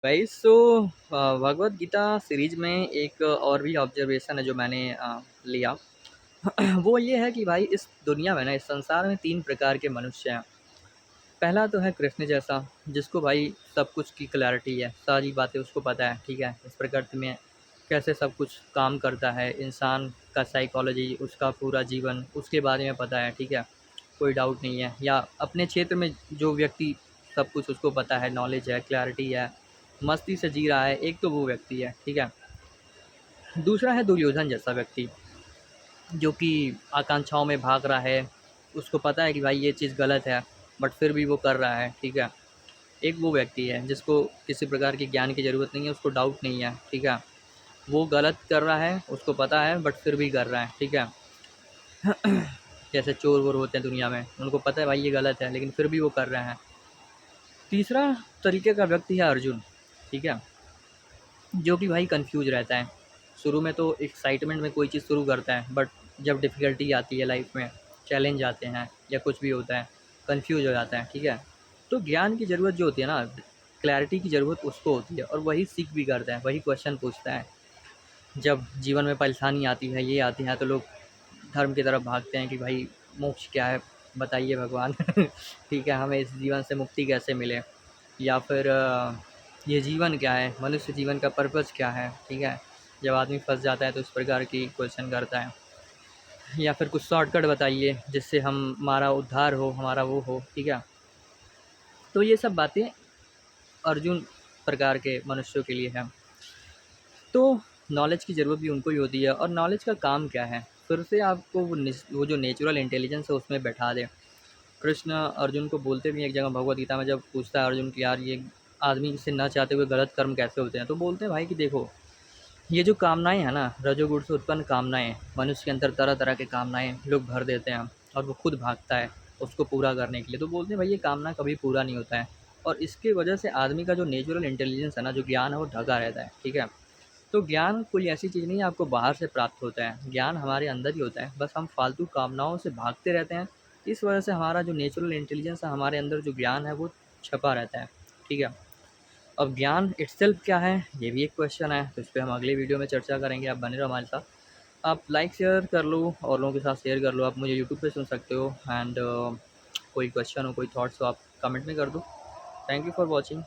Guys so Bhagavad Gita series में एक और भी ऑब्जर्वेशन है जो मैंने लिया। वो ये है कि भाई इस दुनिया में ना, इस संसार में 3 प्रकार के मनुष्य हैं। पहला तो है कृष्ण जैसा, जिसको भाई सब कुछ की क्लैरिटी है, सारी बातें उसको पता है, ठीक है। इस प्रकृति में कैसे सब कुछ काम करता है, इंसान का साइकोलॉजी, उसका पूरा जीवन उसके बारे में पता है, ठीक है। कोई डाउट नहीं है। या अपने क्षेत्र में जो व्यक्ति सब कुछ उसको पता है, नॉलेज है, क्लैरिटी है, मस्ती से जी रहा है, एक तो वो व्यक्ति है, ठीक है। दूसरा है दुर्योधन जैसा व्यक्ति, जो कि आकांक्षाओं में भाग रहा है, उसको पता है कि भाई ये चीज़ गलत है, बट फिर भी वो कर रहा है, ठीक है। एक वो व्यक्ति है जिसको किसी प्रकार की ज्ञान की ज़रूरत नहीं है, उसको डाउट नहीं है, ठीक है। वो गलत कर रहा है, उसको पता है, बट फिर भी कर रहा है, ठीक है। जैसे चोर वोर होते हैं दुनिया में, उनको पता है भाई ये गलत है, लेकिन फिर भी वो कर रहे हैं। तीसरा तरीके का व्यक्ति है अर्जुन, ठीक है, जो कि भाई कंफ्यूज रहता है। शुरू में तो एक्साइटमेंट में कोई चीज़ शुरू करता है, बट जब डिफ़िकल्टी आती है लाइफ में, चैलेंज आते हैं या कुछ भी होता है, कंफ्यूज हो जाता है, ठीक है। तो ज्ञान की ज़रूरत जो होती है ना, क्लैरिटी की ज़रूरत उसको होती है, और वही सीख भी करता है, वही क्वेश्चन पूछता है। जब जीवन में परेशानी आती है, ये आती है, तो लोग धर्म की तरफ भागते हैं कि भाई मोक्ष क्या है, बताइए भगवान। ठीक है, हमें इस जीवन से मुक्ति कैसे मिले, या फिर ये जीवन क्या है, मनुष्य जीवन का पर्पज़ क्या है, ठीक है। जब आदमी फंस जाता है तो इस प्रकार की क्वेश्चन करता है। या फिर कुछ शॉर्टकट बताइए जिससे हमारा उद्धार हो, हमारा वो हो, ठीक है। तो ये सब बातें अर्जुन प्रकार के मनुष्यों के लिए है। तो नॉलेज की ज़रूरत भी उनको ही होती है, और नॉलेज का काम क्या है, फिर से आपको वो जो नेचुरल इंटेलिजेंस है उसमें बैठा दे। कृष्ण अर्जुन को बोलते भी हैं एक जगह भगवद गीता में, जब पूछता है अर्जुन कि यार ये आदमी से न चाहते हुए गलत कर्म कैसे होते हैं, तो बोलते हैं भाई कि देखो, ये जो कामनाएं हैं ना, रजोगुण से उत्पन्न कामनाएं, मनुष्य के अंदर तरह तरह के कामनाएं लोग भर देते हैं, और वो खुद भागता है उसको पूरा करने के लिए। तो बोलते हैं भाई ये कामना कभी पूरा नहीं होता है, और इसकी वजह से आदमी का जो नेचुरल इंटेलिजेंस है ना, जो ज्ञान है, वो ढका रहता है, ठीक है। तो ज्ञान कोई ऐसी चीज़ नहीं है आपको बाहर से प्राप्त होता है, ज्ञान हमारे अंदर ही होता है, बस हम फालतू कामनाओं से भागते रहते हैं। इस वजह से हमारा जो नेचुरल इंटेलिजेंस है, हमारे अंदर जो ज्ञान है, वो छपा रहता है, ठीक है। अब ज्ञान इटसेल्फ क्या है, ये भी एक क्वेश्चन है, तो इस पे हम अगले वीडियो में चर्चा करेंगे। आप बने रहो हमारे साथ। आप लाइक शेयर कर लो, और लोगों के साथ शेयर कर लो। आप मुझे यूट्यूब पे सुन सकते हो, एंड कोई क्वेश्चन हो, कोई थॉट्स हो, आप कमेंट में कर दो। Thank you for watching.